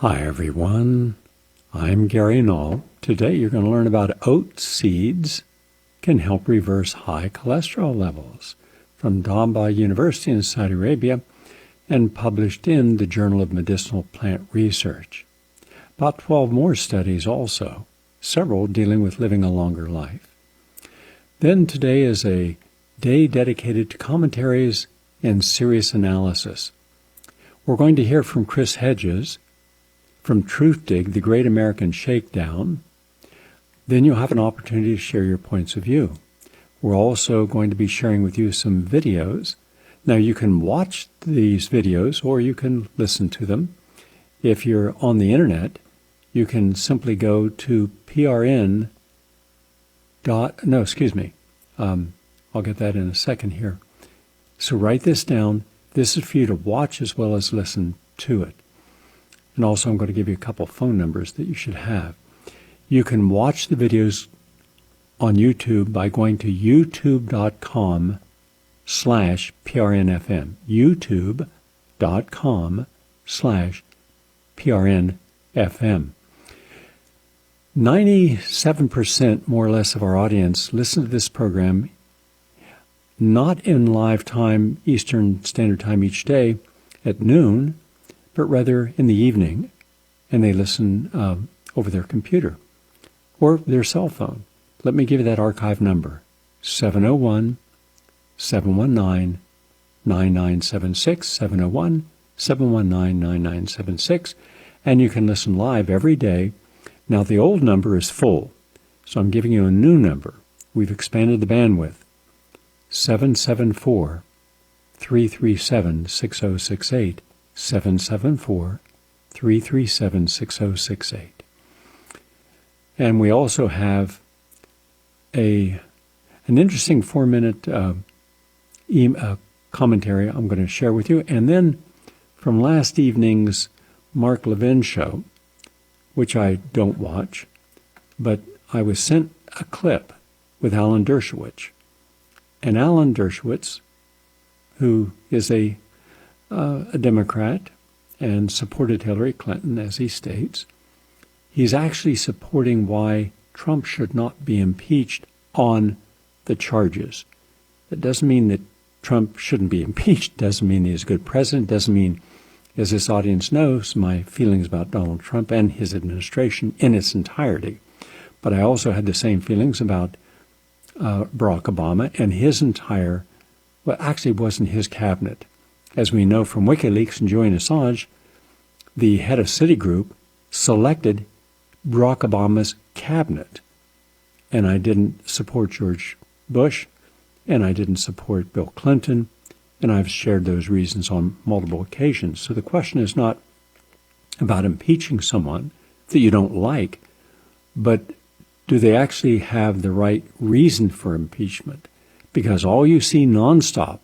Hi everyone, I'm Gary Null. Today you're going to learn about oat seeds can help reverse high cholesterol levels from Damba University in Saudi Arabia and published in the Journal of Medicinal Plant Research. About 12 more studies also, several dealing with living a longer life. Then today is a day dedicated to commentaries and serious analysis. We're going to hear from Chris Hedges from Truthdig, the Great American Shakedown. Then you'll have an opportunity to share your points of view. We're also going to be sharing with you some videos. Now you can watch these videos or you can listen to them. If you're on the internet, you can simply go to I'll get that in a second here. So write this down. This is for you to watch as well as listen to it. And also I'm going to give you a couple phone numbers that you should have. You can watch the videos on YouTube by going to youtube.com/PRNFM. youtube.com/PRNFM. 97% more or less of our audience listen to this program not in live time, Eastern Standard Time each day at noon, but rather in the evening, and they listen over their computer or their cell phone. Let me give you that archive number, 701-719-9976, 701-719-9976, and you can listen live every day. Now, the old number is full, so I'm giving you a new number. We've expanded the bandwidth, 774-337-6068, 774-337-6068. And we also have an interesting 4-minute commentary I'm going to share with you. And then from last evening's Mark Levin show, which I don't watch, but I was sent a clip with Alan Dershowitz. And Alan Dershowitz, who is a Democrat and supported Hillary Clinton, as he states, he's actually supporting why Trump should not be impeached on the charges. That doesn't mean that Trump shouldn't be impeached, doesn't mean he's a good president, doesn't mean, as this audience knows, my feelings about Donald Trump and his administration in its entirety. But I also had the same feelings about Barack Obama and his entire, well, actually it wasn't his cabinet. As we know from WikiLeaks and Julian Assange, the head of Citigroup selected Barack Obama's cabinet. And I didn't support George Bush, and I didn't support Bill Clinton, and I've shared those reasons on multiple occasions. So the question is not about impeaching someone that you don't like, but do they actually have the right reason for impeachment? Because all you see nonstop,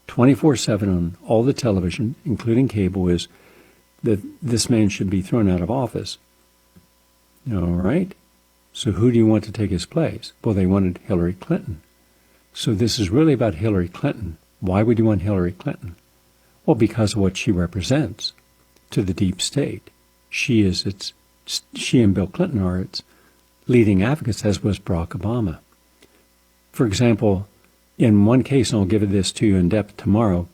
24/7 on all the television, including cable, is that this man should be thrown out of office. All right? So who do you want to take his place? Well, they wanted Hillary Clinton. So this is really about Hillary Clinton. Why would you want Hillary Clinton? Well, because of what she represents to the deep state. She and Bill Clinton are its leading advocates, as was Barack Obama. For example, in one case, and I'll give this to you in depth tomorrow,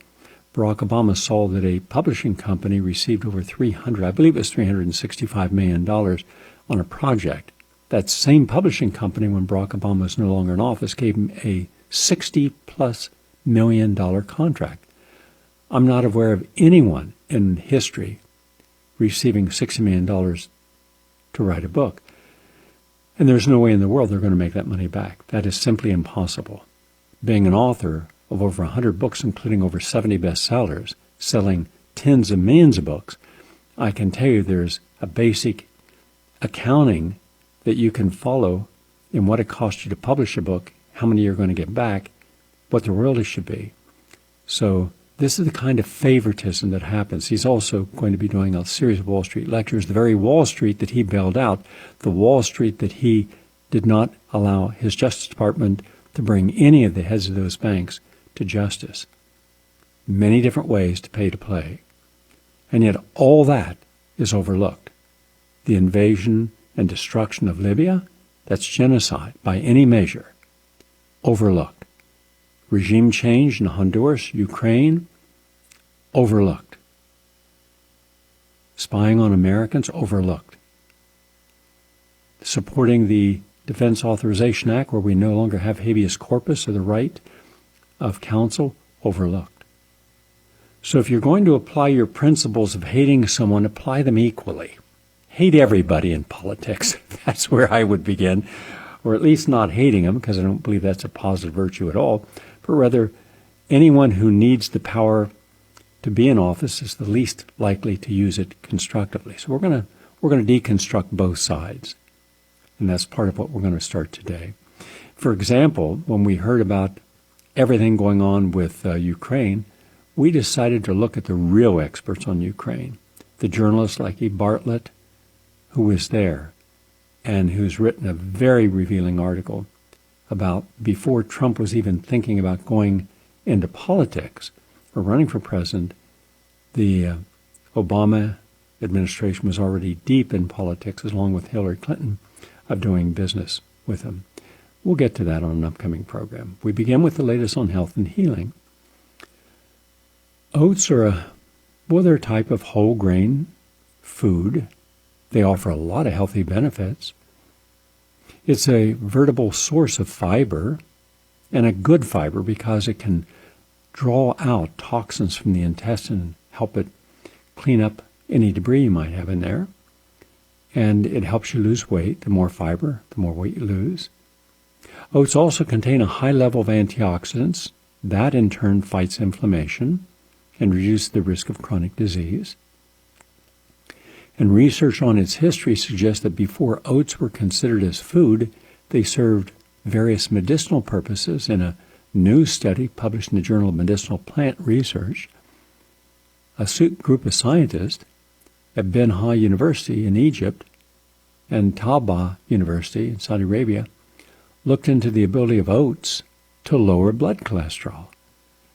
Barack Obama saw that a publishing company received over $365 million on a project. That same publishing company, when Barack Obama was no longer in office, gave him a $60+ million contract. I'm not aware of anyone in history receiving $60 million to write a book. And there's no way in the world they're going to make that money back. That is simply impossible. Being an author of over 100 books, including over 70 bestsellers, selling tens of millions of books, I can tell you there's a basic accounting that you can follow in what it costs you to publish a book, how many you're going to get back, what the royalty should be. So this is the kind of favoritism that happens. He's also going to be doing a series of Wall Street lectures, the very Wall Street that he bailed out, the Wall Street that he did not allow his Justice Department to bring any of the heads of those banks to justice. Many different ways to pay to play. And yet all that is overlooked. The invasion and destruction of Libya, that's genocide by any measure. Overlooked. Regime change in Honduras, Ukraine, overlooked. Spying on Americans, overlooked. Supporting the Defense Authorization Act, where we no longer have habeas corpus or the right of counsel, overlooked. So if you're going to apply your principles of hating someone, apply them equally. Hate everybody in politics. That's where I would begin. Or at least not hating them, because I don't believe that's a positive virtue at all, but rather anyone who needs the power to be in office is the least likely to use it constructively. So we're going to deconstruct both sides. And that's part of what we're going to start today. For example, when we heard about everything going on with Ukraine, we decided to look at the real experts on Ukraine, the journalists like E. Bartlett, who was there and who's written a very revealing article about before Trump was even thinking about going into politics or running for president, the Obama administration was already deep in politics, along with Hillary Clinton, of doing business with him. We'll get to that on an upcoming program. We begin with the latest on health and healing. Oats are they're a type of whole grain food. They offer a lot of healthy benefits. It's a veritable source of fiber, and a good fiber because it can draw out toxins from the intestine, help it clean up any debris you might have in there. And it helps you lose weight. The more fiber, the more weight you lose. Oats also contain a high level of antioxidants. That in turn fights inflammation and reduces the risk of chronic disease. And research on its history suggests that before oats were considered as food, they served various medicinal purposes. In a new study published in the Journal of Medicinal Plant Research, a group of scientists at Ben Ha University in Egypt and Talba University in Saudi Arabia looked into the ability of oats to lower blood cholesterol.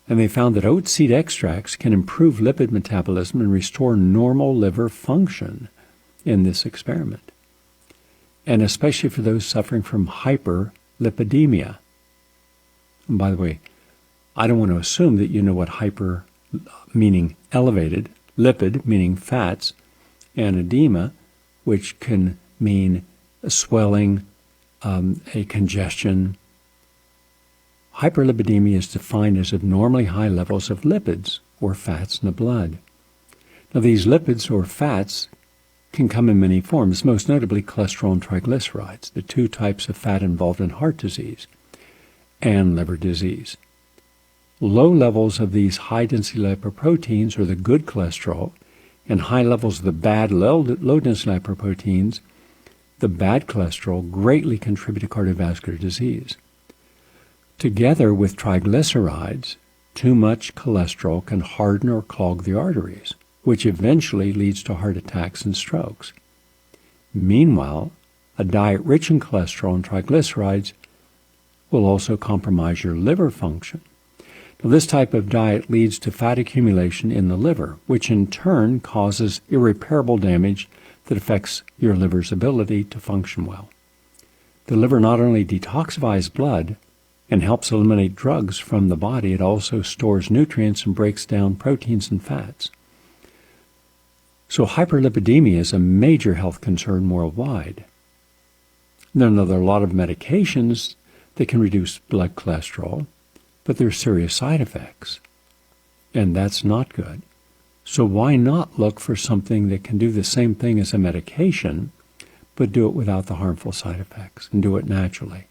And they found that oat seed extracts can improve lipid metabolism and restore normal liver function in this experiment. And especially for those suffering from hyperlipidemia. And by the way, I don't want to assume that you know what hyper, meaning elevated, lipid, meaning fats, and edema, which can mean a swelling, a congestion. Hyperlipidemia is defined as abnormally high levels of lipids or fats in the blood. Now, these lipids or fats can come in many forms, most notably cholesterol and triglycerides, the two types of fat involved in heart disease and liver disease. Low levels of these high-density lipoproteins, or the good cholesterol, and high levels of the bad low-density lipoproteins, the bad cholesterol, greatly contribute to cardiovascular disease. Together with triglycerides, too much cholesterol can harden or clog the arteries, which eventually leads to heart attacks and strokes. Meanwhile, a diet rich in cholesterol and triglycerides will also compromise your liver function. Now, this type of diet leads to fat accumulation in the liver, which in turn causes irreparable damage that affects your liver's ability to function well. The liver not only detoxifies blood and helps eliminate drugs from the body, it also stores nutrients and breaks down proteins and fats. So hyperlipidemia is a major health concern worldwide. Now, there are a lot of medications that can reduce blood cholesterol, but there are serious side effects, and that's not good. So why not look for something that can do the same thing as a medication, but do it without the harmful side effects and do it naturally?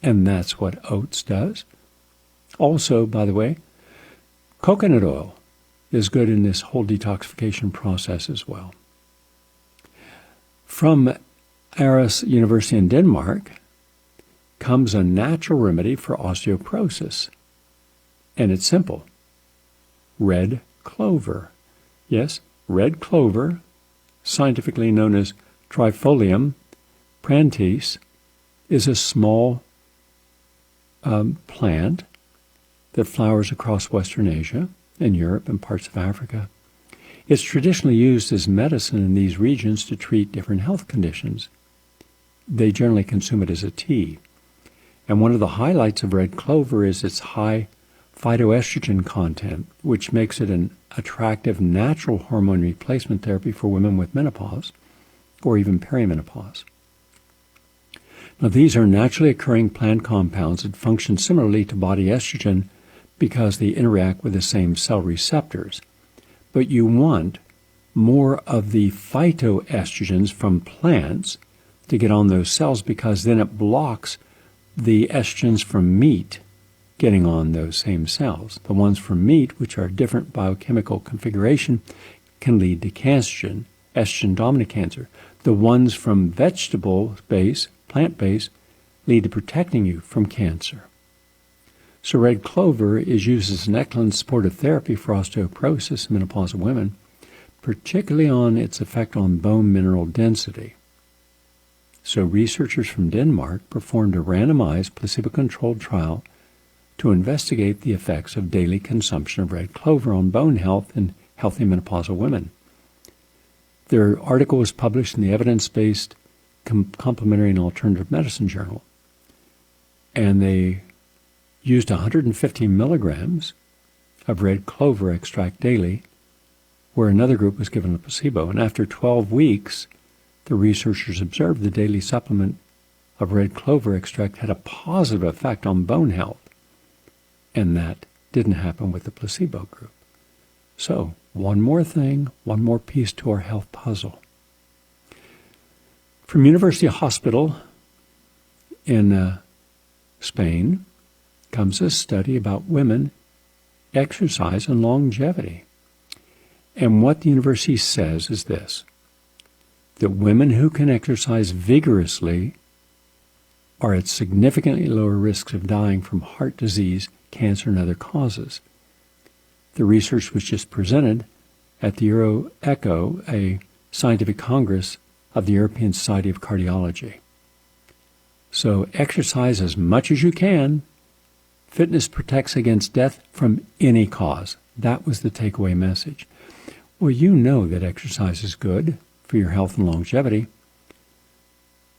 And that's what oats does. Also, by the way, coconut oil is good in this whole detoxification process as well. From Aarhus University in Denmark comes a natural remedy for osteoporosis. And it's simple. Red clover. Yes, red clover, scientifically known as Trifolium prantis, is a small plant that flowers across Western Asia and Europe and parts of Africa. It's traditionally used as medicine in these regions to treat different health conditions. They generally consume it as a tea. And one of the highlights of red clover is its high phytoestrogen content, which makes it an attractive natural hormone replacement therapy for women with menopause or even perimenopause. Now, these are naturally occurring plant compounds that function similarly to body estrogen because they interact with the same cell receptors. But you want more of the phytoestrogens from plants to get on those cells, because then it blocks the estrogens from meat getting on those same cells. The ones from meat, which are different biochemical configuration, can lead to cancer, estrogen-dominant cancer. The ones from vegetable base, plant base, lead to protecting you from cancer. So red clover is used as an excellent supportive therapy for osteoporosis in menopausal women, particularly on its effect on bone mineral density. So researchers from Denmark performed a randomized placebo-controlled trial to investigate the effects of daily consumption of red clover on bone health in healthy menopausal women. Their article was published in the evidence-based Complementary and Alternative Medicine Journal, and they used 150 milligrams of red clover extract daily, where another group was given a placebo. And after 12 weeks, the researchers observed the daily supplement of red clover extract had a positive effect on bone health, and that didn't happen with the placebo group. So, one more thing, one more piece to our health puzzle. From University Hospital in Spain comes a study about women, exercise, and longevity. And what the university says is this: that women who can exercise vigorously are at significantly lower risks of dying from heart disease, cancer, and other causes. The research was just presented at the EuroEcho, a scientific congress of the European Society of Cardiology. So exercise as much as you can. Fitness protects against death from any cause. That was the takeaway message. Well, you know that exercise is good for your health and longevity,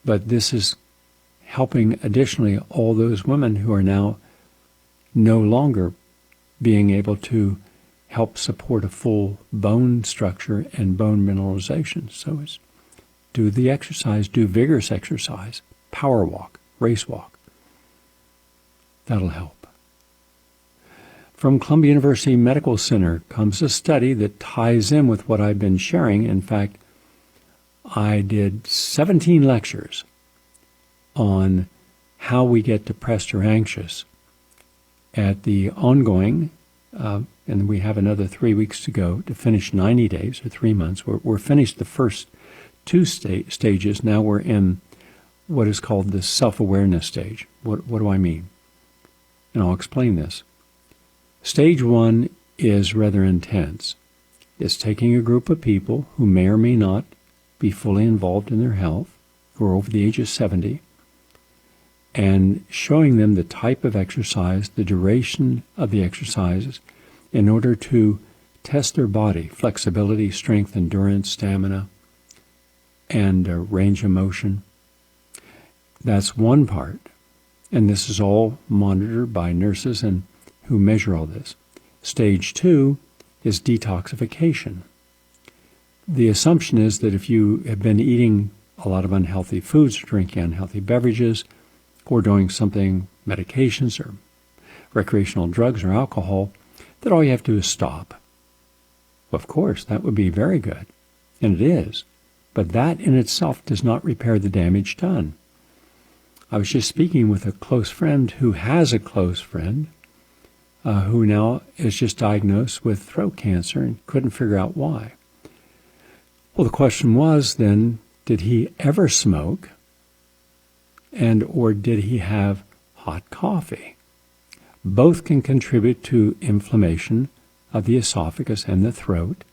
but this is helping additionally all those women who are now no longer being able to help support a full bone structure and bone mineralization. So it's do the exercise, do vigorous exercise, power walk, race walk. That'll help. From Columbia University Medical Center comes a study that ties in with what I've been sharing. In fact, I did 17 lectures on how we get depressed or anxious at the ongoing, and we have another 3 weeks to go to finish 90 days or 3 months. We're finished the first two stages. Now we're in what is called the self-awareness stage. What do I mean? And I'll explain this. Stage 1 is rather intense. It's taking a group of people who may or may not be fully involved in their health, who are over the age of 70, and showing them the type of exercise, the duration of the exercises, in order to test their body, flexibility, strength, endurance, stamina, and range of motion. That's one part, and this is all monitored by nurses and who measure all this. Stage 2 is detoxification. The assumption is that if you have been eating a lot of unhealthy foods, drinking unhealthy beverages, or doing something, medications or recreational drugs or alcohol, that all you have to do is stop. Of course, that would be very good, and it is, but that in itself does not repair the damage done. I was just speaking with a close friend who has a close friend who now is just diagnosed with throat cancer and couldn't figure out why. Well, the question was then, did he ever smoke, and or did he have hot coffee? Both can contribute to inflammation of the esophagus and the throat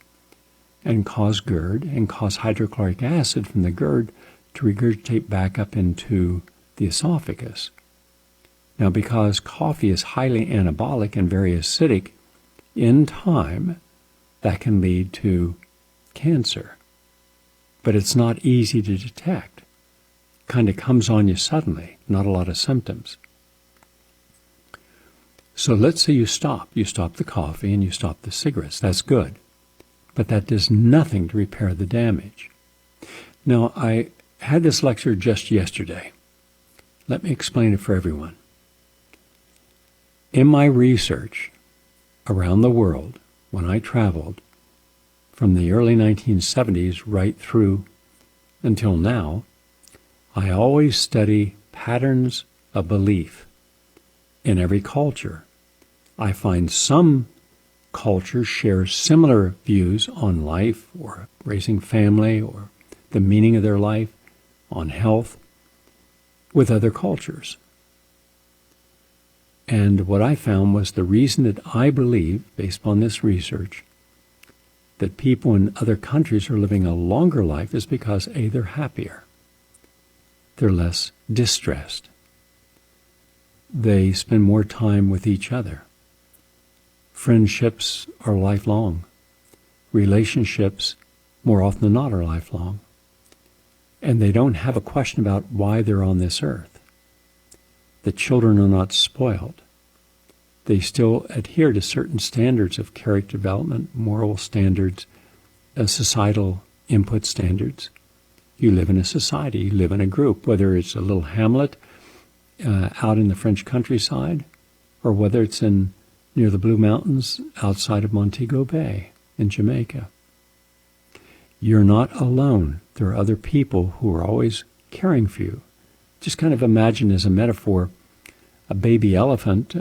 and cause GERD and cause hydrochloric acid from the GERD to regurgitate back up into the esophagus. Now, because coffee is highly anabolic and very acidic, in time, that can lead to cancer, but it's not easy to detect. Kind of comes on you suddenly, not a lot of symptoms. So let's say you stop the coffee and you stop the cigarettes. That's good, but that does nothing to repair the damage. Now, I had this lecture just yesterday. Let me explain it for everyone. In my research around the world, when I traveled from the early 1970s right through until now, I always study patterns of belief in every culture. I find some cultures share similar views on life or raising family or the meaning of their life, on health, with other cultures. And what I found was the reason that I believe, based upon this research, that people in other countries are living a longer life is because, A, they're happier. They're less distressed. They spend more time with each other. Friendships are lifelong. Relationships, more often than not, are lifelong. And they don't have a question about why they're on this earth. The children are not spoiled. They still adhere to certain standards of character development, moral standards, societal input standards. You live in a society, you live in a group, whether it's a little hamlet out in the French countryside, or whether it's near the Blue Mountains outside of Montego Bay in Jamaica. You're not alone. There are other people who are always caring for you. Just kind of imagine as a metaphor, a baby elephant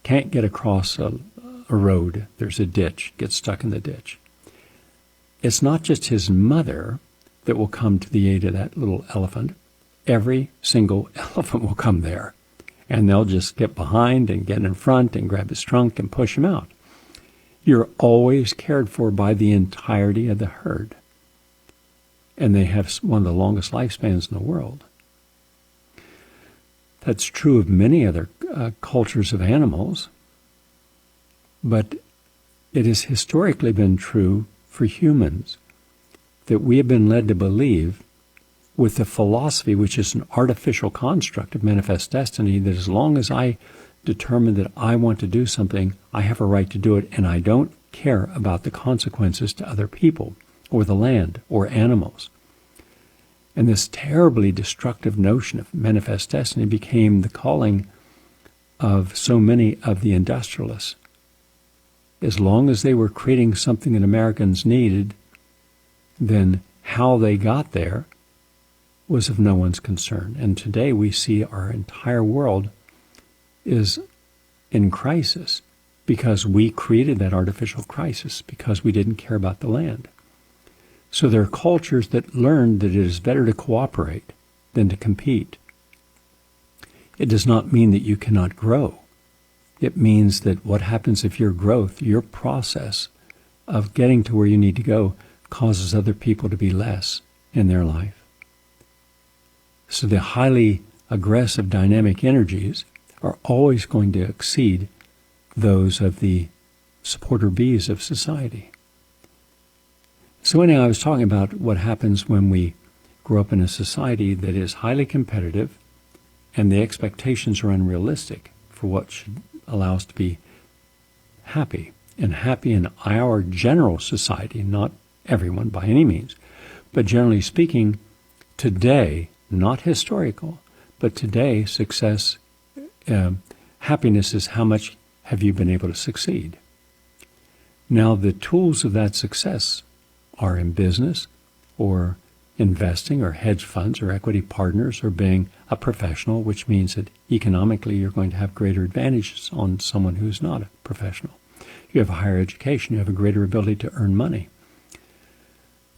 can't get across a road. There's a ditch, gets stuck in the ditch. It's not just his mother that will come to the aid of that little elephant. Every single elephant will come there, and they'll just get behind and get in front and grab his trunk and push him out. You're always cared for by the entirety of the herd. And they have one of the longest lifespans in the world. That's true of many other cultures of animals, but it has historically been true for humans that we have been led to believe with the philosophy, which is an artificial construct of manifest destiny, that as long as I determine that I want to do something, I have a right to do it, and I don't care about the consequences to other people or the land or animals. And this terribly destructive notion of manifest destiny became the calling of so many of the industrialists. As long as they were creating something that Americans needed, then how they got there was of no one's concern. And today we see our entire world is in crisis because we created that artificial crisis, because we didn't care about the land. So there are cultures that learned that it is better to cooperate than to compete. It does not mean that you cannot grow. It means that what happens if your growth, your process of getting to where you need to go, causes other people to be less in their life. So the highly aggressive dynamic energies are always going to exceed those of the supporter bees of society. So anyway, I was talking about what happens when we grow up in a society that is highly competitive and the expectations are unrealistic for what should allow us to be happy. And happy in our general society, not everyone by any means, but generally speaking, today, not historical, but today, success, happiness is how much have you been able to succeed. Now, the tools of that success are in business or investing or hedge funds or equity partners or being a professional, which means that economically you're going to have greater advantages on someone who's not a professional. You have a higher education, you have a greater ability to earn money.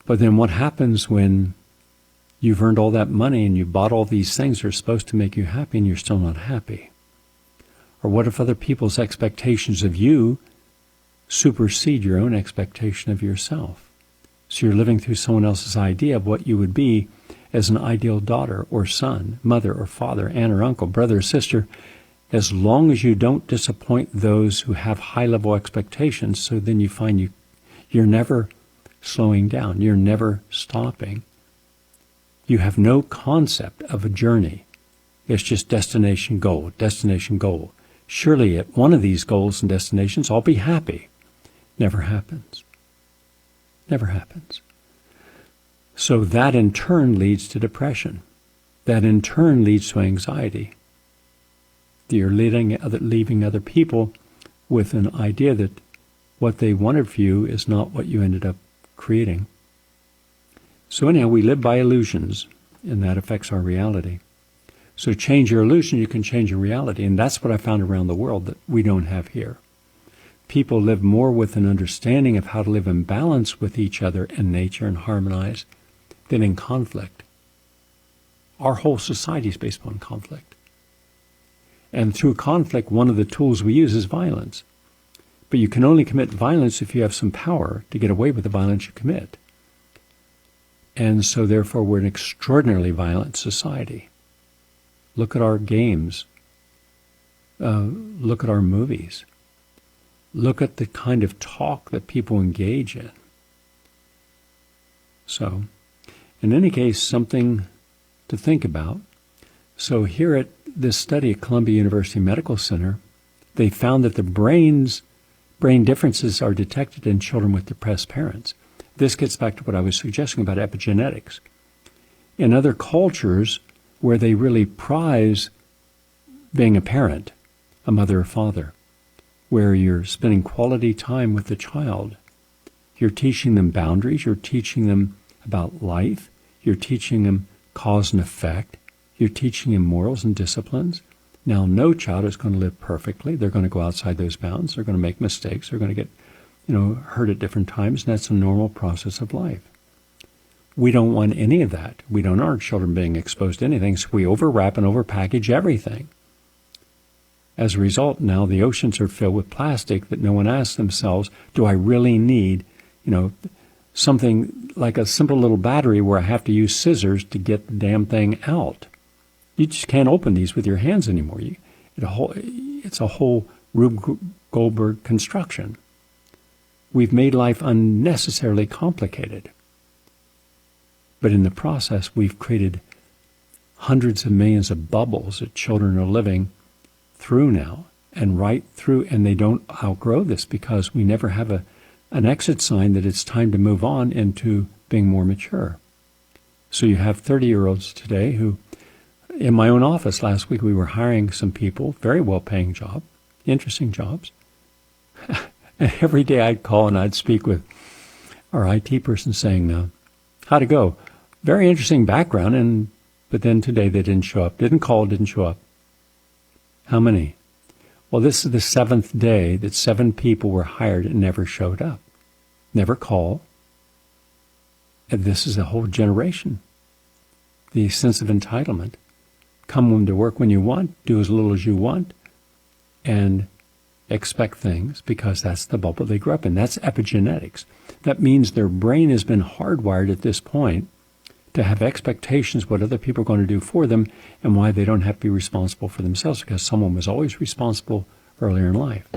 But then what happens when you've earned all that money and you bought all these things that are supposed to make you happy and you're still not happy? Or what if other people's expectations of you supersede your own expectation of yourself? So you're living through someone else's idea of what you would be as an ideal daughter or son, mother or father, aunt or uncle, brother or sister, as long as you don't disappoint those who have high-level expectations. So then you find you're never slowing down. You're never stopping. You have no concept of a journey. It's just destination goal, destination goal. Surely at one of these goals and destinations, I'll be happy. Never happens. Never happens. So that in turn leads to depression. That in turn leads to anxiety. You're leaving other people with an idea that what they wanted for you is not what you ended up creating. So anyhow, we live by illusions, and that affects our reality. So change your illusion, you can change your reality. And that's what I found around the world that we don't have here. People live more with an understanding of how to live in balance with each other and nature and harmonize than in conflict. Our whole society is based upon conflict. And through conflict, one of the tools we use is violence. But you can only commit violence if you have some power to get away with the violence you commit. And so therefore we're an extraordinarily violent society. Look at our games. Look at our movies. Look at the kind of talk that people engage in. So, in any case, something to think about. So here at this study at Columbia University Medical Center, they found that the brain differences are detected in children with depressed parents. This gets back to what I was suggesting about epigenetics. In other cultures where they really prize being a parent, a mother or father, where you're spending quality time with the child, you're teaching them boundaries, you're teaching them about life, you're teaching them cause and effect, you're teaching them morals and disciplines. Now, no child is going to live perfectly. They're going to go outside those bounds. They're going to make mistakes. They're going to get, hurt at different times, and that's a normal process of life. We don't want any of that. We don't want our children being exposed to anything, so we overwrap and overpackage everything. As a result, now the oceans are filled with plastic that no one asks themselves, do I really need, something like a simple little battery where I have to use scissors to get the damn thing out? You just can't open these with your hands anymore. It's a whole Rube Goldberg construction. We've made life unnecessarily complicated. But in the process, we've created hundreds of millions of bubbles that children are living through now and right through, and they don't outgrow this because we never have an exit sign that it's time to move on into being more mature. So you have 30-year-olds today who, in my own office last week, we were hiring some people, very well-paying job, interesting jobs. And every day I'd call and I'd speak with our IT person saying, how'd it go? Very interesting background, but then today they didn't show up. Didn't call, didn't show up. How many? Well, this is the 7th day that 7 people were hired and never showed up. Never call. And this is a whole generation. The sense of entitlement. Come to work when you want, do as little as you want, and expect things because that's the bubble they grew up in. That's epigenetics. That means their brain has been hardwired at this point to have expectations what other people are going to do for them and why they don't have to be responsible for themselves because someone was always responsible earlier in life.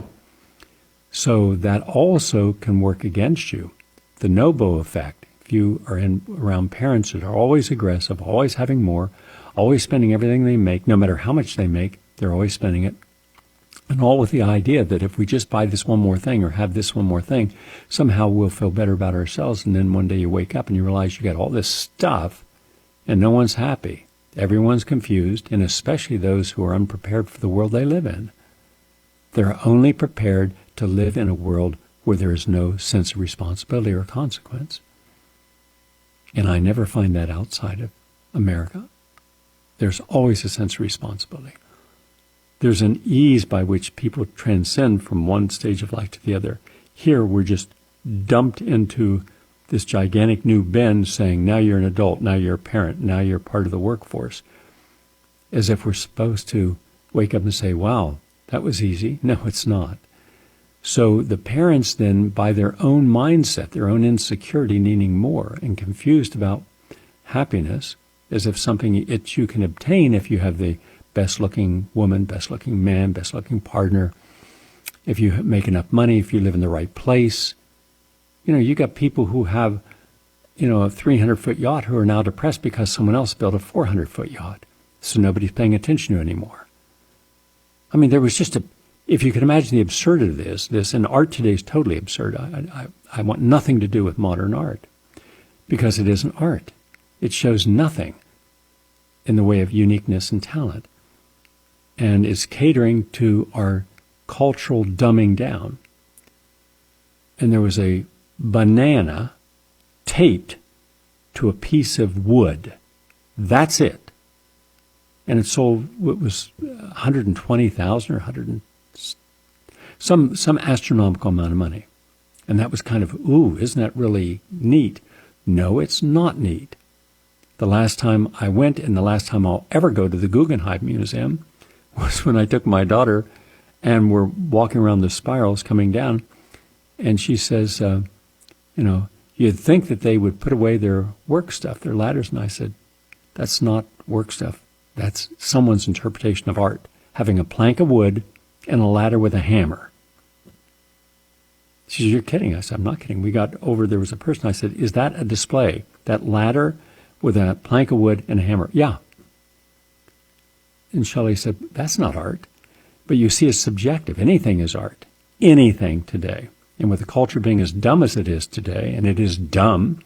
So that also can work against you. The Nobo effect. If you are around parents that are always aggressive, always having more, always spending everything they make, no matter how much they make, they're always spending it. And all with the idea that if we just buy this one more thing or have this one more thing, somehow we'll feel better about ourselves. And then one day you wake up and you realize you got all this stuff and no one's happy. Everyone's confused, and especially those who are unprepared for the world they live in. They're only prepared to live in a world where there is no sense of responsibility or consequence. And I never find that outside of America. There's always a sense of responsibility. There's an ease by which people transcend from one stage of life to the other. Here, we're just dumped into this gigantic new bin saying, now you're an adult, now you're a parent, now you're part of the workforce. As if we're supposed to wake up and say, wow, that was easy. No, it's not. So the parents then, by their own mindset, their own insecurity, needing more and confused about happiness, as if something that you can obtain if you have the best-looking woman, best-looking man, best-looking partner, if you make enough money, if you live in the right place. You got people who have, a 300-foot yacht who are now depressed because someone else built a 400-foot yacht. So nobody's paying attention to it anymore. I mean, there was just if you can imagine the absurdity of this, and art today is totally absurd. I want nothing to do with modern art because it isn't art. It shows nothing in the way of uniqueness and talent. And it's catering to our cultural dumbing down. And there was a banana taped to a piece of wood. That's it. And it sold, it was 120,000 or 100, some astronomical amount of money. And that was kind of, ooh, isn't that really neat? No, it's not neat. The last time I went, and the last time I'll ever go to the Guggenheim Museum, was when I took my daughter and we're walking around the spirals coming down, and she says, you'd think that they would put away their work stuff, their ladders. And I said, that's not work stuff. That's someone's interpretation of art, having a plank of wood and a ladder with a hammer. She said, you're kidding. I said, I'm not kidding. We got over, there was a person. I said, is that a display? That ladder with a plank of wood and a hammer? Yeah. And Shelley said, that's not art. But you see, it's subjective. Anything is art. Anything today. And with the culture being as dumb as it is today, and it is dumb,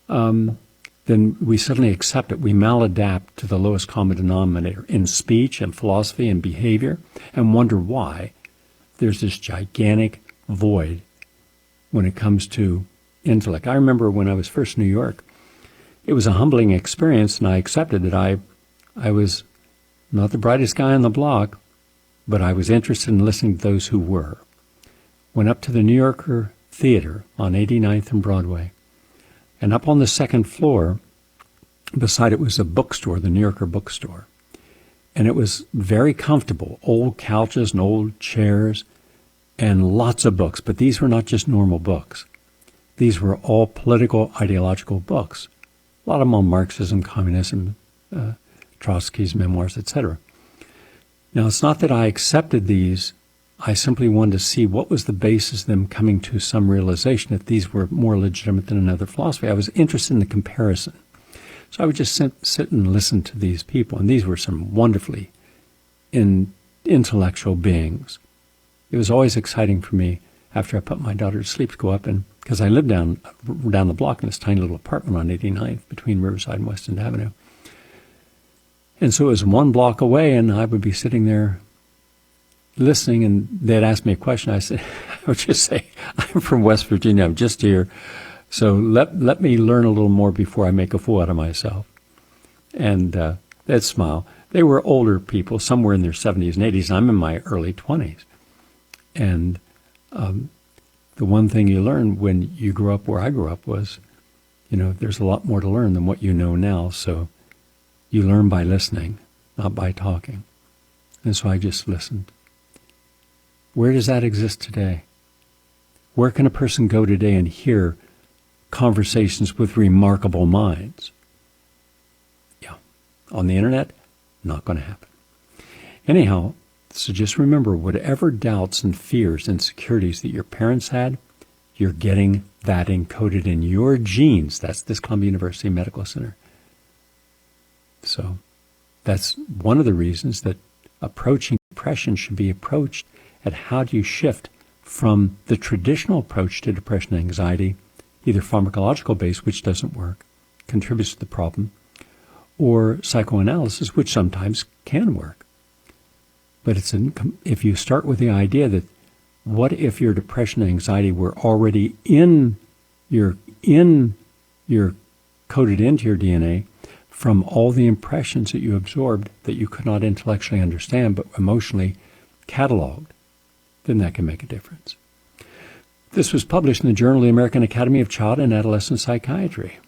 then we suddenly accept it. We maladapt to the lowest common denominator in speech and philosophy and behavior, and wonder why there's this gigantic void when it comes to intellect. I remember when I was first in New York, it was a humbling experience, and I accepted that I was not the brightest guy on the block, but I was interested in listening to those who were. Went up to the New Yorker Theater on 89th and Broadway. And up on the second floor, beside it was a bookstore, the New Yorker bookstore. And it was very comfortable, old couches and old chairs and lots of books. But these were not just normal books. These were all political, ideological books. A lot of them on Marxism, communism, Trotsky's memoirs, etc. Now, it's not that I accepted these. I simply wanted to see what was the basis of them coming to some realization that these were more legitimate than another philosophy. I was interested in the comparison. So I would just sit and listen to these people, and these were some wonderfully intellectual beings. It was always exciting for me after I put my daughter to sleep to go up, and because I lived down the block in this tiny little apartment on 89th between Riverside and West End Avenue. And so it was one block away, and I would be sitting there listening, and they'd ask me a question. I would just say, I'm from West Virginia, I'm just here, so let me learn a little more before I make a fool out of myself. And they'd smile. They were older people, somewhere in their 70s and 80s, and I'm in my early 20s. And the one thing you learn when you grew up where I grew up was, there's a lot more to learn than what you know now, so you learn by listening, not by talking. And so I just listened. Where does that exist today? Where can a person go today and hear conversations with remarkable minds? Yeah, on the internet, not going to happen. Anyhow, so just remember, whatever doubts and fears and insecurities that your parents had, you're getting that encoded in your genes. That's this Columbia University Medical Center. So that's one of the reasons that approaching depression should be approached at how do you shift from the traditional approach to depression and anxiety, either pharmacological based, which doesn't work, contributes to the problem, or psychoanalysis, which sometimes can work. But if you start with the idea that what if your depression and anxiety were already coded into your DNA from all the impressions that you absorbed that you could not intellectually understand but emotionally cataloged, then that can make a difference. This was published in the Journal of the American Academy of Child and Adolescent Psychiatry.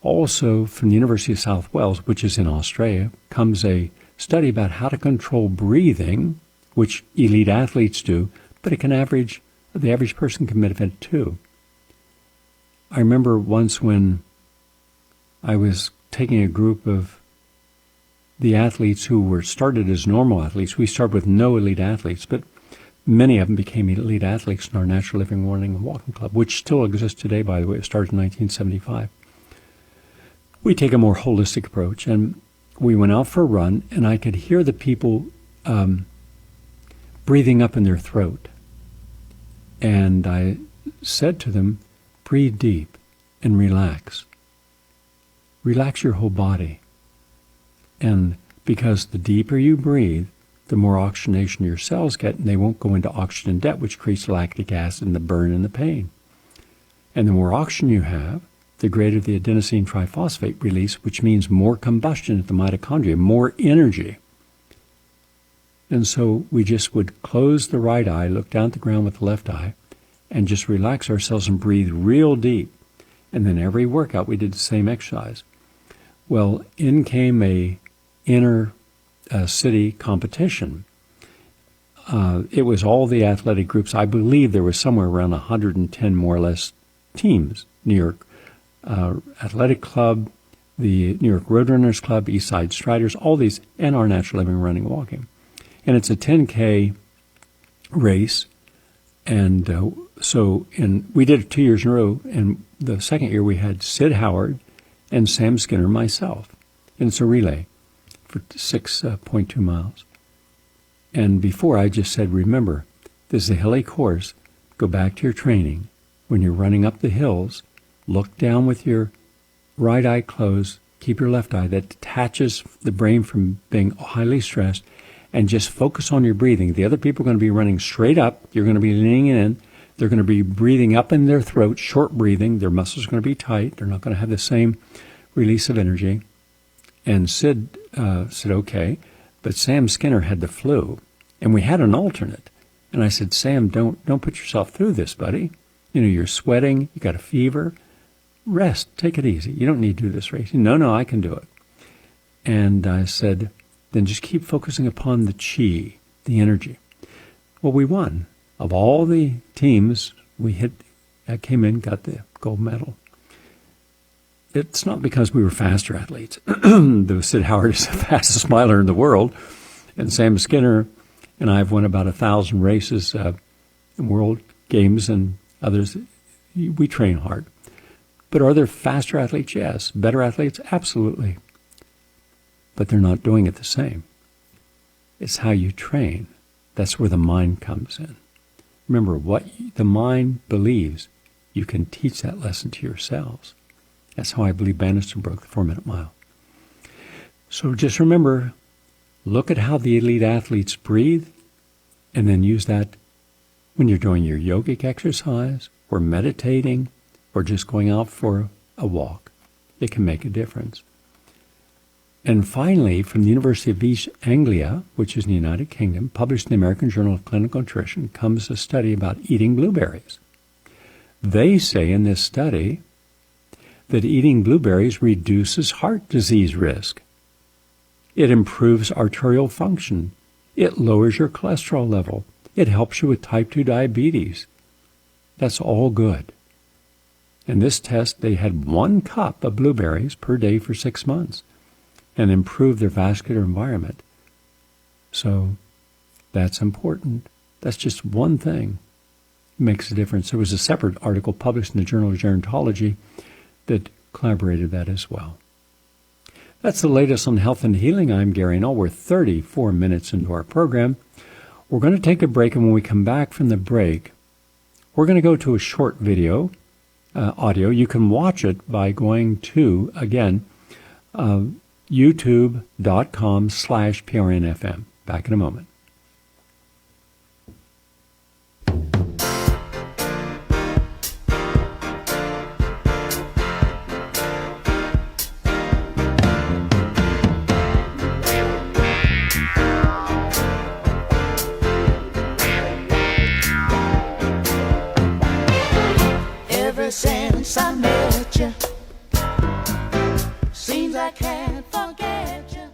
Also, from the University of South Wales, which is in Australia, comes a study about how to control breathing, which elite athletes do, but the average person can benefit too. I remember once when I was taking a group of the athletes who were started as normal athletes. We started with no elite athletes, but Many of them became elite athletes in our Natural Living Running and Walking Club, which still exists today, by the way. It started in 1975. We take a more holistic approach, and we went out for a run, and I could hear the people breathing up in their throat. And I said to them, breathe deep and relax. Relax your whole body. And because the deeper you breathe, the more oxygenation your cells get, and they won't go into oxygen debt, which creates lactic acid and the burn and the pain. And the more oxygen you have, the greater the adenosine triphosphate release, which means more combustion at the mitochondria, more energy. And so we just would close the right eye, look down at the ground with the left eye, and just relax ourselves and breathe real deep. And then every workout we did the same exercise. Well, in came a inner city competition. It was all the athletic groups. I believe there was somewhere around 110 more or less teams. New York Athletic Club, the New York Roadrunners Club, East Side Striders, all these, and our Natural Living Running and Walking. And it's a 10K race. And we did it 2 years in a row. And the second year we had Sid Howard and Sam Skinner, myself. And it's a relay for 6.2 miles. And before I just said, remember, this is a hilly course. Go back to your training. When you're running up the hills, look down with your right eye closed. Keep your left eye. That detaches the brain from being highly stressed. And just focus on your breathing. The other people are going to be running straight up. You're going to be leaning in. They're going to be breathing up in their throat, short breathing. Their muscles are going to be tight. They're not going to have the same release of energy. And Sid said, okay. But Sam Skinner had the flu. And we had an alternate. And I said, Sam, don't put yourself through this, buddy. You know, you're sweating. You got a fever. Rest. Take it easy. You don't need to do this race. No, I can do it. And I said, then just keep focusing upon the chi, the energy. Well, we won. Of all the teams, came in, got the gold medal. It's not because we were faster athletes. Though Sid Howard is the fastest miler in the world, and Sam Skinner and I have won about 1,000 races in World Games and others. We train hard. But are there faster athletes? Yes. Better athletes? Absolutely. But they're not doing it the same. It's how you train. That's where the mind comes in. Remember, what the mind believes, you can teach that lesson to yourselves. That's how I believe Bannister broke the 4-minute mile. So just remember, look at how the elite athletes breathe, and then use that when you're doing your yogic exercise, or meditating, or just going out for a walk. It can make a difference. And finally, from the University of East Anglia, which is in the United Kingdom, published in the American Journal of Clinical Nutrition, comes a study about eating blueberries. They say in this study that eating blueberries reduces heart disease risk. It improves arterial function. It lowers your cholesterol level. It helps you with type 2 diabetes. That's all good. In this test, they had 1 cup of blueberries per day for 6 months. And improve their vascular environment. So that's important. That's just one thing. It makes a difference. There was a separate article published in the Journal of Gerontology that corroborated that as well. That's the latest on health and healing. I'm Gary Null. We're 34 minutes into our program. We're going to take a break, and when we come back from the break, we're going to go to a short video, audio. You can watch it by going to, again, youtube.com/PRNFM. Back in a moment. Ever since I met you, seems I can't forget you.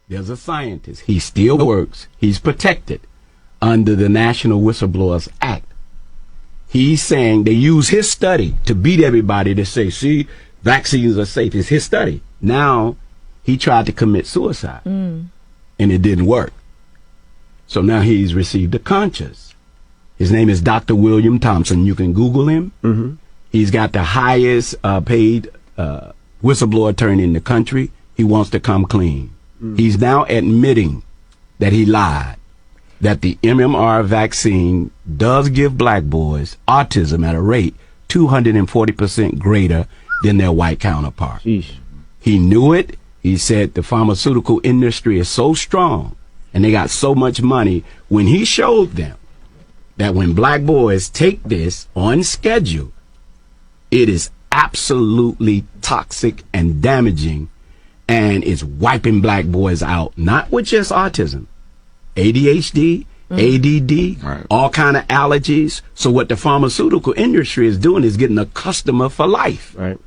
There's a scientist. He still works. He's protected under the National Whistleblowers Act. He's saying they use his study to beat everybody to say, see, vaccines are safe. It's his study. Now, he tried to commit suicide, and it didn't work. So now he's received a conscience. His name is Dr. William Thompson. You can Google him. Mm-hmm. He's got the highest paid whistleblower attorney in the country. He wants to come clean. Mm. He's now admitting that he lied, that the MMR vaccine does give black boys autism at a rate 240% greater than their white counterpart. Sheesh. He knew it. He said the pharmaceutical industry is so strong and they got so much money. When he showed them that when black boys take this on schedule, it is absolutely toxic and damaging, and it's wiping black boys out, not with just autism, ADHD, ADD, right, all kind of allergies. So what the pharmaceutical industry is doing is getting a customer for life, right?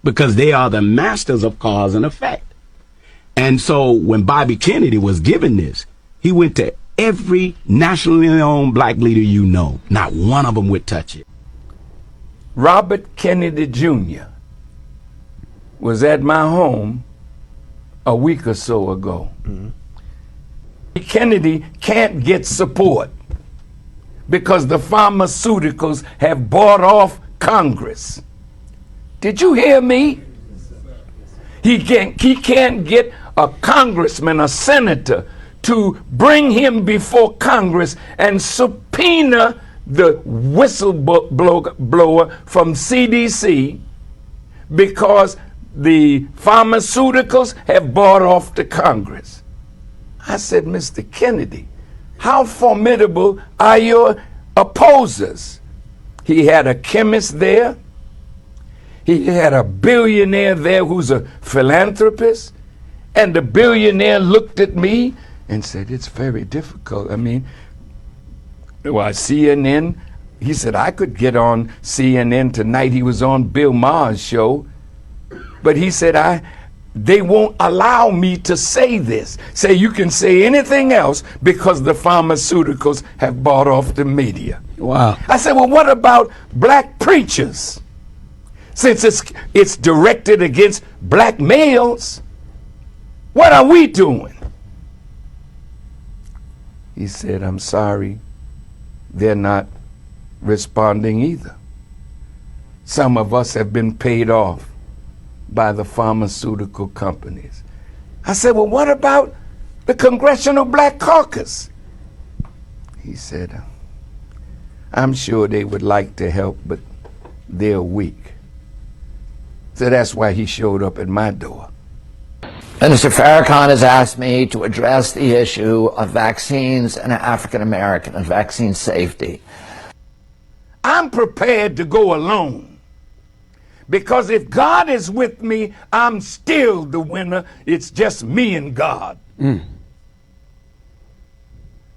Because they are the masters of cause and effect. And so when Bobby Kennedy was given this, he went to every nationally owned black leader you know. Not one of them would touch it. Robert Kennedy Jr. was at my home a week or so ago. Mm-hmm. Kennedy can't get support because the pharmaceuticals have bought off Congress. Did you hear me? He can't get a congressman, a senator, to bring him before Congress and subpoena the whistleblower from CDC because the pharmaceuticals have bought off the Congress. I said, Mr. Kennedy, how formidable are your opposers? He had a chemist there. He had a billionaire there who's a philanthropist. And the billionaire looked at me and said, it's very difficult. I mean, well, CNN, he said, I could get on CNN tonight. He was on Bill Maher's show. But he said, they won't allow me to say this. Say you can say anything else because the pharmaceuticals have bought off the media. Wow. I said, well, what about black preachers? Since it's directed against black males, what are we doing? He said, I'm sorry, they're not responding either. Some of us have been paid off by the pharmaceutical companies. I said, well, what about the Congressional Black Caucus? He said, I'm sure they would like to help, but they're weak. So that's why he showed up at my door. Minister Farrakhan has asked me to address the issue of vaccines and African American and vaccine safety. I'm prepared to go alone because if God is with me, I'm still the winner. It's just me and God.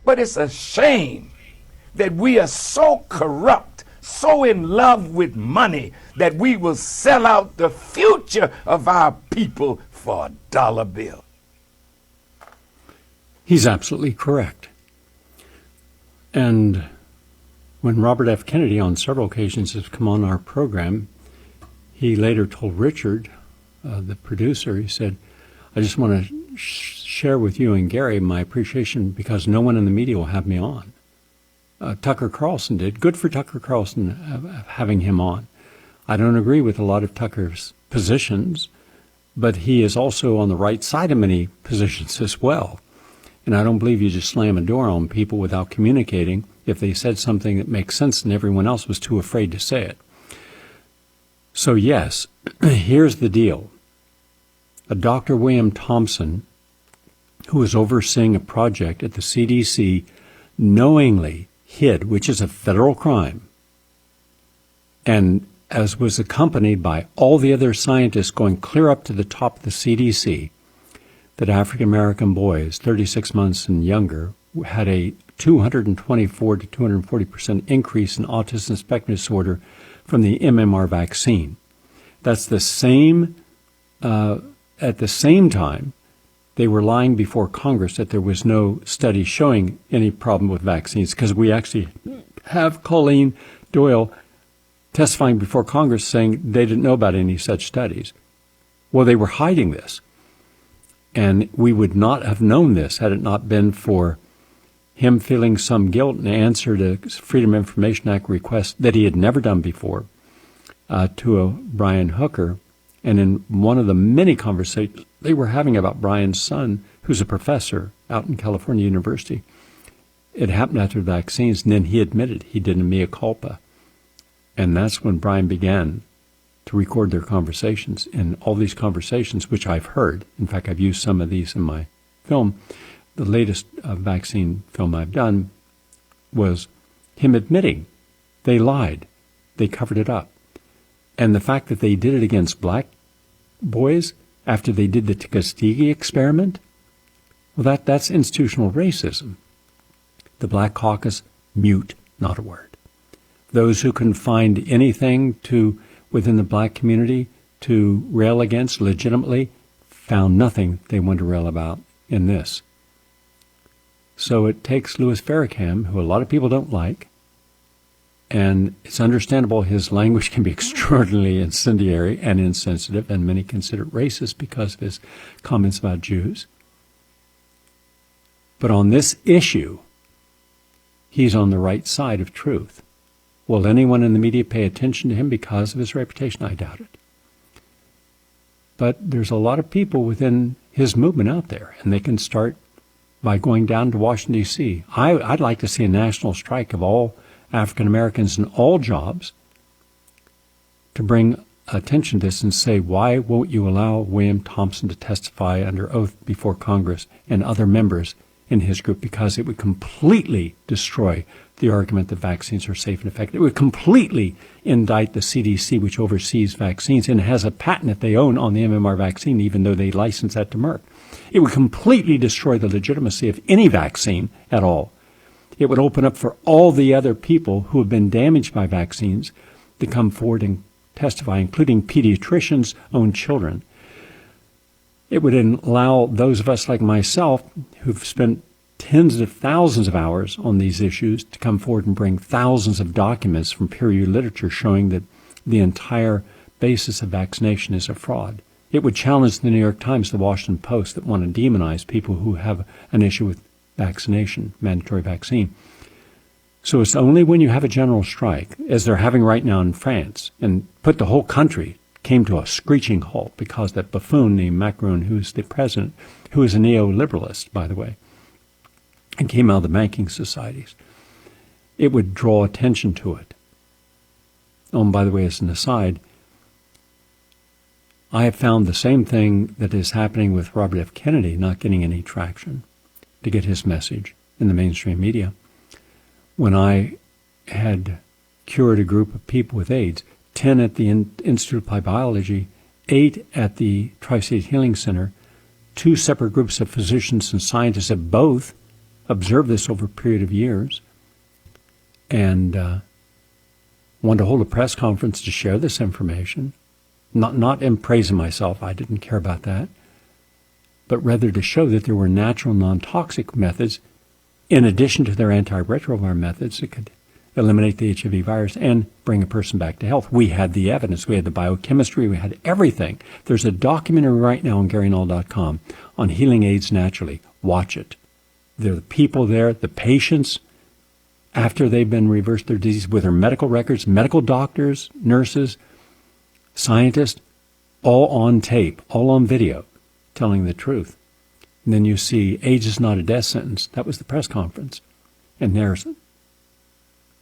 But it's a shame that we are so corrupt, so in love with money, that we will sell out the future of our people for a dollar bill. He's absolutely correct. And when Robert F. Kennedy on several occasions has come on our program, he later told Richard, the producer, he said, I just want to share with you and Gary my appreciation because no one in the media will have me on. Tucker Carlson did. Good for Tucker Carlson having him on. I don't agree with a lot of Tucker's positions, but he is also on the right side of many positions as well. And I don't believe you just slam a door on people without communicating if they said something that makes sense and everyone else was too afraid to say it. So yes, here's the deal. A Dr. William Thompson, who was overseeing a project at the CDC, knowingly hid, which is a federal crime, and as was accompanied by all the other scientists going clear up to the top of the CDC, that African-American boys, 36 months and younger, had a 224 to 240% increase in autism spectrum disorder from the MMR vaccine. That's the same, at the same time, they were lying before Congress that there was no study showing any problem with vaccines, because we actually have Colleen Doyle testifying before Congress saying they didn't know about any such studies. Well, they were hiding this. And we would not have known this had it not been for him feeling some guilt in answer to Freedom of Information Act request that he had never done before to a Brian Hooker. And in one of the many conversations they were having about Brian's son, who's a professor out in California University, it happened after the vaccines, and then he admitted he did a mea culpa. And that's when Brian began to record their conversations. And all these conversations, which I've heard, in fact, I've used some of these in my film, the latest vaccine film I've done was him admitting they lied. They covered it up. And the fact that they did it against black boys after they did the Tuskegee experiment, well, that's institutional racism. The Black Caucus, mute, not a word. Those who can find anything within the black community to rail against legitimately found nothing they wanted to rail about in this. So it takes Louis Farrakhan, who a lot of people don't like, and it's understandable his language can be extraordinarily incendiary and insensitive, and many consider it racist because of his comments about Jews. But on this issue, he's on the right side of truth. Will anyone in the media pay attention to him because of his reputation? I doubt it. But there's a lot of people within his movement out there, and they can start by going down to Washington, D.C. I'd like to see a national strike of all African Americans in all jobs to bring attention to this and say, why won't you allow William Thompson to testify under oath before Congress and other members in his group? Because it would completely destroy the argument that vaccines are safe and effective. It would completely indict the CDC, which oversees vaccines and has a patent that they own on the MMR vaccine, even though they license that to Merck. It would completely destroy the legitimacy of any vaccine at all. It would open up for all the other people who have been damaged by vaccines to come forward and testify, including pediatricians' own children. It would allow those of us like myself who've spent tens of thousands of hours on these issues to come forward and bring thousands of documents from peer-reviewed literature showing that the entire basis of vaccination is a fraud. It would challenge the New York Times, the Washington Post, that want to demonize people who have an issue with vaccination, mandatory vaccine. So it's only when you have a general strike, as they're having right now in France, and put the whole country came to a screeching halt because that buffoon named Macron, who's the president, who is a neoliberalist, by the way, and came out of the banking societies, it would draw attention to it. Oh, and by the way, as an aside, I have found the same thing that is happening with Robert F. Kennedy not getting any traction to get his message in the mainstream media. When I had cured a group of people with AIDS, 10 at the Institute of Applied Biology, 8 at the Tri-State Healing Center, 2 separate groups of physicians and scientists have both observed this over a period of years and wanted to hold a press conference to share this information, not in praising myself, I didn't care about that, but rather to show that there were natural non-toxic methods in addition to their antiretroviral methods that could eliminate the HIV virus and bring a person back to health. We had the evidence. We had the biochemistry. We had everything. There's a documentary right now on GaryNull.com on healing AIDS naturally. Watch it. There are the people there, the patients, after they've been reversed their disease with their medical records, medical doctors, nurses, scientists, all on tape, all on video, telling the truth. And then you see AIDS is not a death sentence. That was the press conference. And there's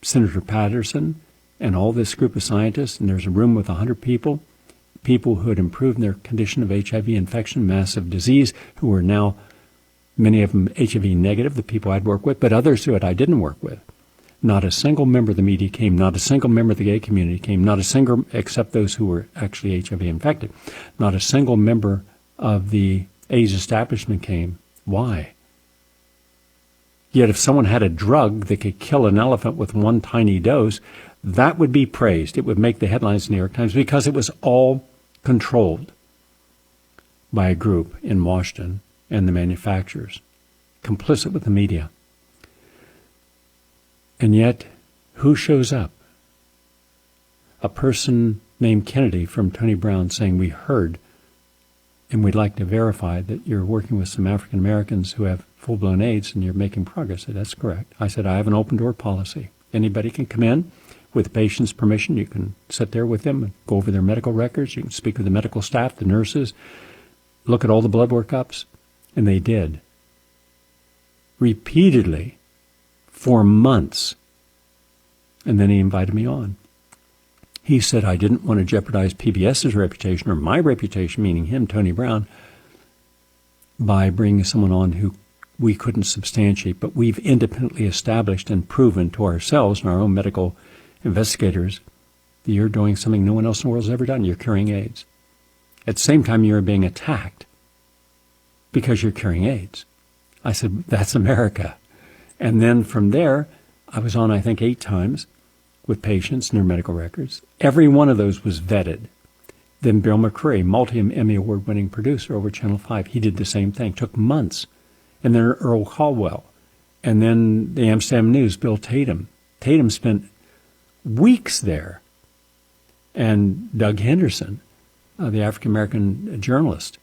Senator Patterson and all this group of scientists, and there's a room with 100 people who had improved their condition of HIV infection, massive disease, who are now, many of them HIV negative, the people I'd work with, but others who I didn't work with. Not a single member of the media came, not a single member of the gay community came, not a single, except those who were actually HIV infected, not a single member of the AIDS establishment came. Why? Yet if someone had a drug that could kill an elephant with one tiny dose, that would be praised. It would make the headlines in the New York Times because it was all controlled by a group in Washington and the manufacturers, complicit with the media. And yet, who shows up? A person named Kennedy from Tony Brown saying, we heard and we'd like to verify that you're working with some African Americans who have full-blown AIDS and you're making progress. I said, that's correct. I said, I have an open-door policy. Anybody can come in with the patient's permission. You can sit there with them and go over their medical records. You can speak with the medical staff, the nurses, look at all the blood workups. And they did. Repeatedly for months. And then he invited me on. He said, I didn't want to jeopardize PBS's reputation or my reputation, meaning him, Tony Brown, by bringing someone on who we couldn't substantiate, but we've independently established and proven to ourselves and our own medical investigators that you're doing something no one else in the world has ever done. You're curing AIDS. At the same time, you're being attacked because you're curing AIDS. I said, that's America. And then from there, I was on, I think, 8 times with patients and their medical records. Every one of those was vetted. Then Bill McCrary, multi-Emmy award-winning producer over Channel 5, he did the same thing. Took months. And then Earl Caldwell. And then the Amsterdam News, Bill Tatum. Tatum spent weeks there. And Doug Henderson, the African-American journalist,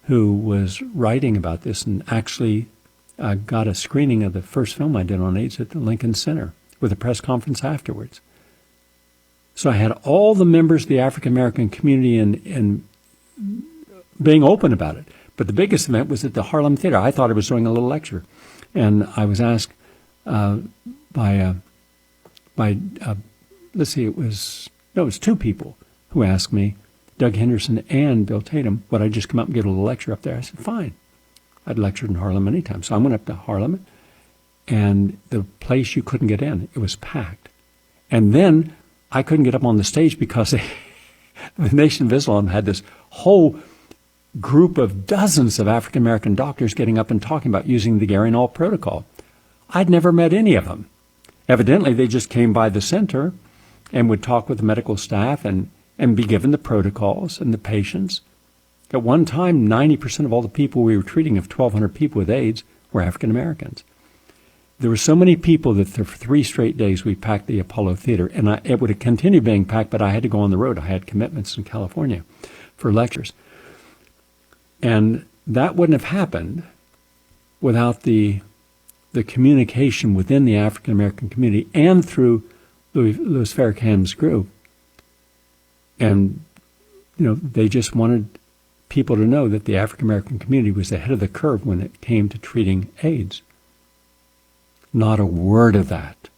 who was writing about this and actually got a screening of the first film I did on AIDS at the Lincoln Center with a press conference afterwards. So I had all the members of the African-American community in being open about it. But the biggest event was at the Harlem Theater. I thought I was doing a little lecture. And I was asked by let's see, it was 2 people who asked me, Doug Henderson and Bill Tatum, would I just come up and give a little lecture up there? I said, fine. I'd lectured in Harlem many times. So I went up to Harlem, and the place you couldn't get in, it was packed. And then I couldn't get up on the stage because the Nation of Islam had this whole group of dozens of African-American doctors getting up and talking about using the Gary Null protocol. I'd never met any of them. Evidently, they just came by the center and would talk with the medical staff and be given the protocols and the patients. At one time, 90% of all the people we were treating, of 1,200 people with AIDS, were African Americans. There were so many people that for 3 straight days we packed the Apollo Theater, and it would have continued being packed, but I had to go on the road. I had commitments in California for lectures. And that wouldn't have happened without the communication within the African American community and through Louis Farrakhan's group. And, they just wanted people to know that the African American community was ahead of the curve when it came to treating AIDS. Not a word of that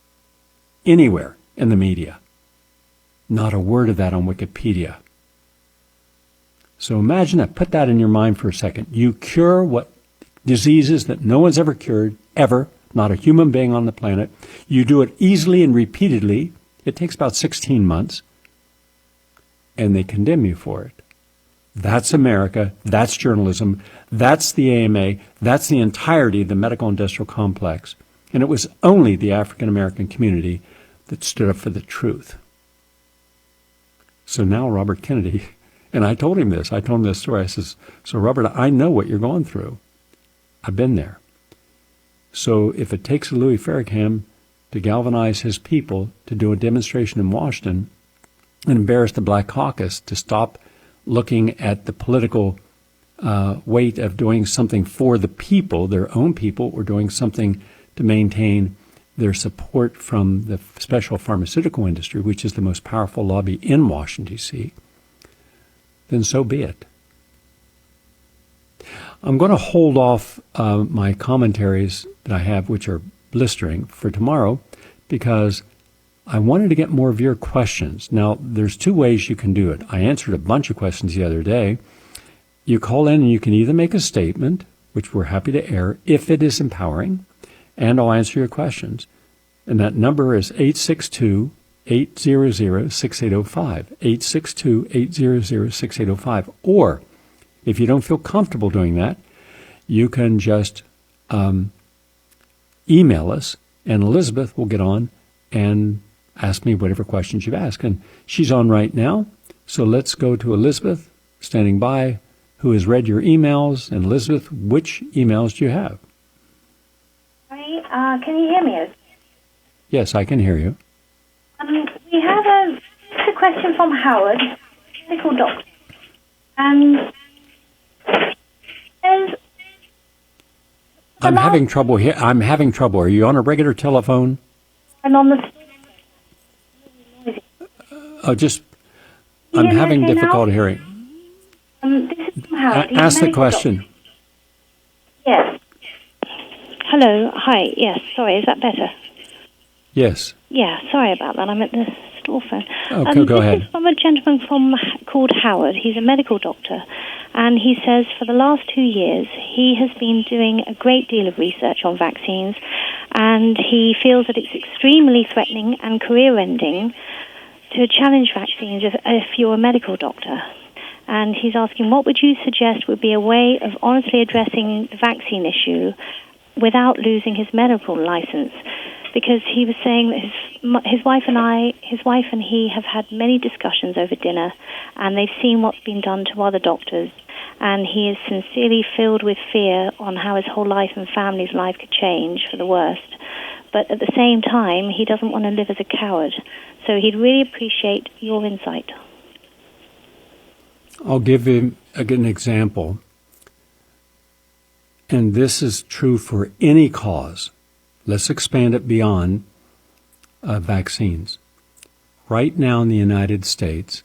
anywhere in the media. Not a word of that on Wikipedia. So imagine that. Put that in your mind for a second. You cure what diseases that no one's ever cured, ever, not a human being on the planet. You do it easily and repeatedly. It takes about 16 months. And they condemn you for it. That's America. That's journalism. That's the AMA. That's the entirety of the medical industrial complex. And it was only the African American community that stood up for the truth. So now Robert Kennedy, and I told him this story. I says, so Robert, I know what you're going through. I've been there. So if it takes Louis Farrakhan to galvanize his people to do a demonstration in Washington and embarrass the Black Caucus to stop looking at the political weight of doing something for the people, their own people, or doing something to maintain their support from the special pharmaceutical industry, which is the most powerful lobby in Washington, D.C., then so be it. I'm going to hold off my commentaries that I have, which are blistering, for tomorrow, because I wanted to get more of your questions. Now, there's 2 ways you can do it. I answered a bunch of questions the other day. You call in and you can either make a statement, which we're happy to air if it is empowering, and I'll answer your questions. And that number is 862-800-6805, 862-800-6805. Or, if you don't feel comfortable doing that, you can just email us, and Elizabeth will get on and ask me whatever questions you've asked. And she's on right now, so let's go to Elizabeth, standing by, who has read your emails. And Elizabeth, which emails do you have? Hi, can you hear me? Yes, I can hear you. We have a question from Howard, medical doctor. And I'm having trouble here. I'm having trouble. Are you on a regular telephone? I'm on the. I'm hear me having okay now? difficulty hearing. This is Howard. He's a Ask the medical question. doctor. Yes. Hello. Hi. Yes. Sorry. Is that better? Yes. Yeah. Sorry about that. I'm at the store phone. Okay, go ahead. This is from a gentleman called Howard. He's a medical doctor. And he says for the last 2 years, he has been doing a great deal of research on vaccines. And he feels that it's extremely threatening and career-ending to challenge vaccines if you're a medical doctor. And he's asking, what would you suggest would be a way of honestly addressing the vaccine issue without losing his medical license? Because he was saying that his wife and he have had many discussions over dinner, and they've seen what's been done to other doctors, and he is sincerely filled with fear on how his whole life and family's life could change for the worst. But at the same time, he doesn't want to live as a coward. So he'd really appreciate your insight. I'll give him an example. And this is true for any cause. Let's expand it beyond vaccines. Right now in the United States,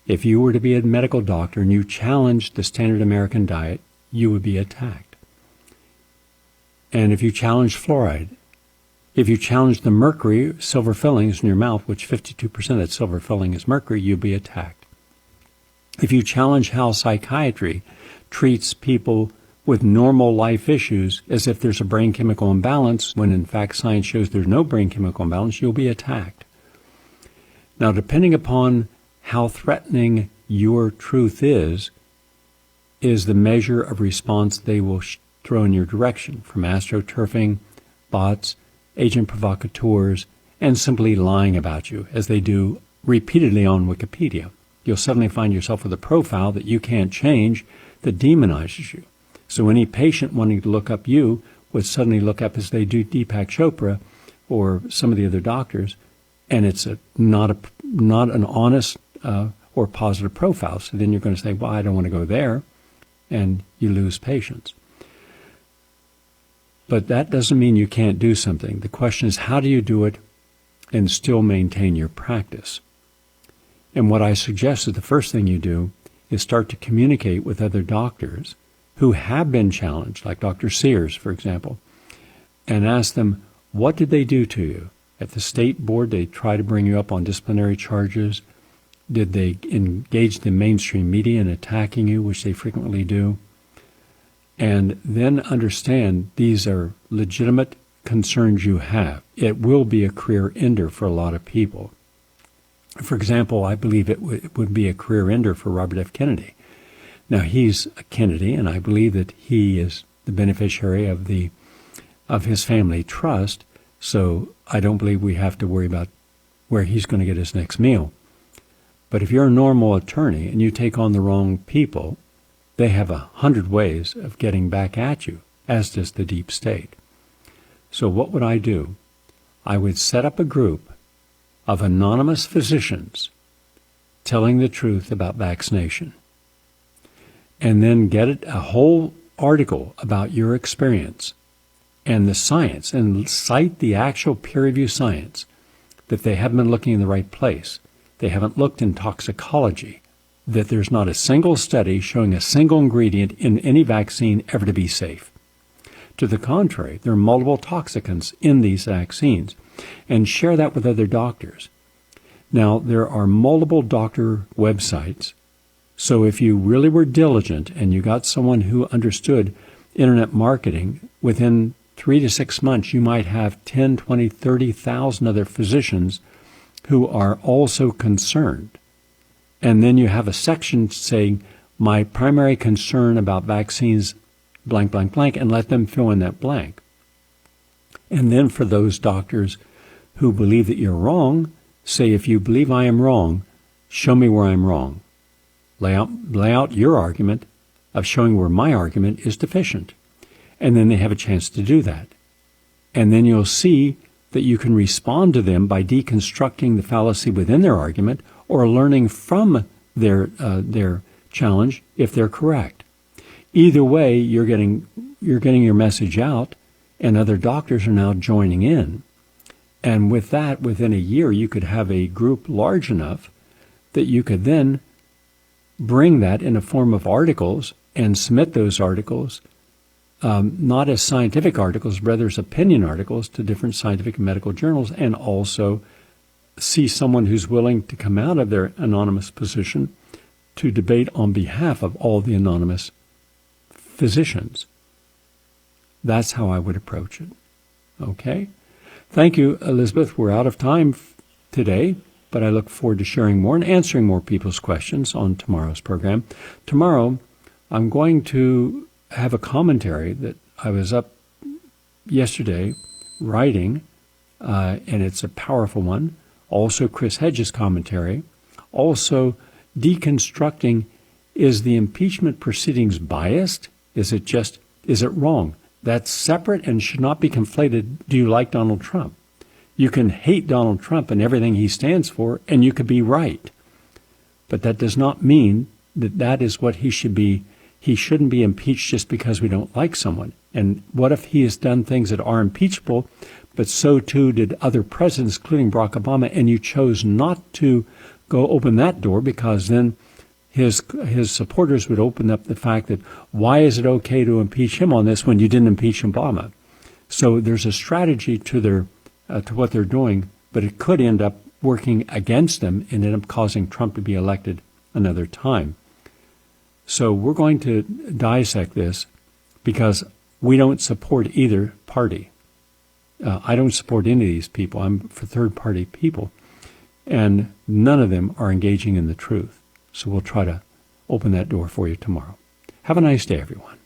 if you were to be a medical doctor and you challenged the standard American diet, you would be attacked. And if you challenged fluoride, if you challenge the mercury, silver fillings in your mouth, which 52% of that silver filling is mercury, you'll be attacked. If you challenge how psychiatry treats people with normal life issues as if there's a brain chemical imbalance, when in fact science shows there's no brain chemical imbalance, you'll be attacked. Now, depending upon how threatening your truth is the measure of response they will throw in your direction, from astroturfing, bots, agent provocateurs, and simply lying about you, as they do repeatedly on Wikipedia. You'll suddenly find yourself with a profile that you can't change that demonizes you. So any patient wanting to look up you would suddenly look up, as they do, Deepak Chopra or some of the other doctors, and it's not an honest or positive profile. So then you're going to say, well, I don't want to go there, and you lose patients. But that doesn't mean you can't do something. The question is, how do you do it and still maintain your practice? And what I suggest is the first thing you do is start to communicate with other doctors who have been challenged, like Dr. Sears, for example, and ask them, what did they do to you? At the state board, they try to bring you up on disciplinary charges. Did they engage the mainstream media in attacking you, which they frequently do? And then understand these are legitimate concerns you have. It will be a career ender for a lot of people. For example, I believe it would be a career ender for Robert F. Kennedy. Now, he's a Kennedy, and I believe that he is the beneficiary of his family trust, so I don't believe we have to worry about where he's going to get his next meal. But if you're a normal attorney and you take on the wrong people, they have 100 ways of getting back at you, as does the deep state. So what would I do? I would set up a group of anonymous physicians telling the truth about vaccination, and then get a whole article about your experience and the science, and cite the actual peer-reviewed science, that they haven't been looking in the right place. They haven't looked in toxicology, that there's not a single study showing a single ingredient in any vaccine ever to be safe. To the contrary, there are multiple toxicants in these vaccines, and share that with other doctors. Now, there are multiple doctor websites, so if you really were diligent and you got someone who understood internet marketing, within 3 to 6 months, you might have 10, 20, 30,000 other physicians who are also concerned. And then you have a section saying, my primary concern about vaccines, blank, blank, blank, and let them fill in that blank. And then for those doctors who believe that you're wrong, say, if you believe I am wrong, show me where I'm wrong. Lay out your argument of showing where my argument is deficient. And then they have a chance to do that. And then you'll see that you can respond to them by deconstructing the fallacy within their argument, or learning from their challenge if they're correct. Either way, you're getting you're getting your message out, and other doctors are now joining in. And with that, within a year, you could have a group large enough that you could then bring that in a form of articles and submit those articles, not as scientific articles, rather as opinion articles to different scientific and medical journals, and also see someone who's willing to come out of their anonymous position to debate on behalf of all the anonymous physicians. That's how I would approach it. Okay? Thank you, Elizabeth. We're out of time today, but I look forward to sharing more and answering more people's questions on tomorrow's program. Tomorrow, I'm going to have a commentary that I was up yesterday writing, and it's a powerful one. Also, Chris Hedges' commentary. Also, deconstructing, is the impeachment proceedings biased? Is it wrong? That's separate and should not be conflated. Do you like Donald Trump? You can hate Donald Trump and everything he stands for, and you could be right. But that does not mean that that is what he should be. He shouldn't be impeached just because we don't like someone. And what if he has done things that are impeachable, but so too did other presidents, including Barack Obama, and you chose not to go open that door, because then his supporters would open up the fact that why is it okay to impeach him on this when you didn't impeach Obama? So there's a strategy to their to what they're doing, but it could end up working against them and end up causing Trump to be elected another time. So we're going to dissect this, because we don't support either party. I don't support any of these people. I'm for third-party people, and none of them are engaging in the truth. So we'll try to open that door for you tomorrow. Have a nice day, everyone.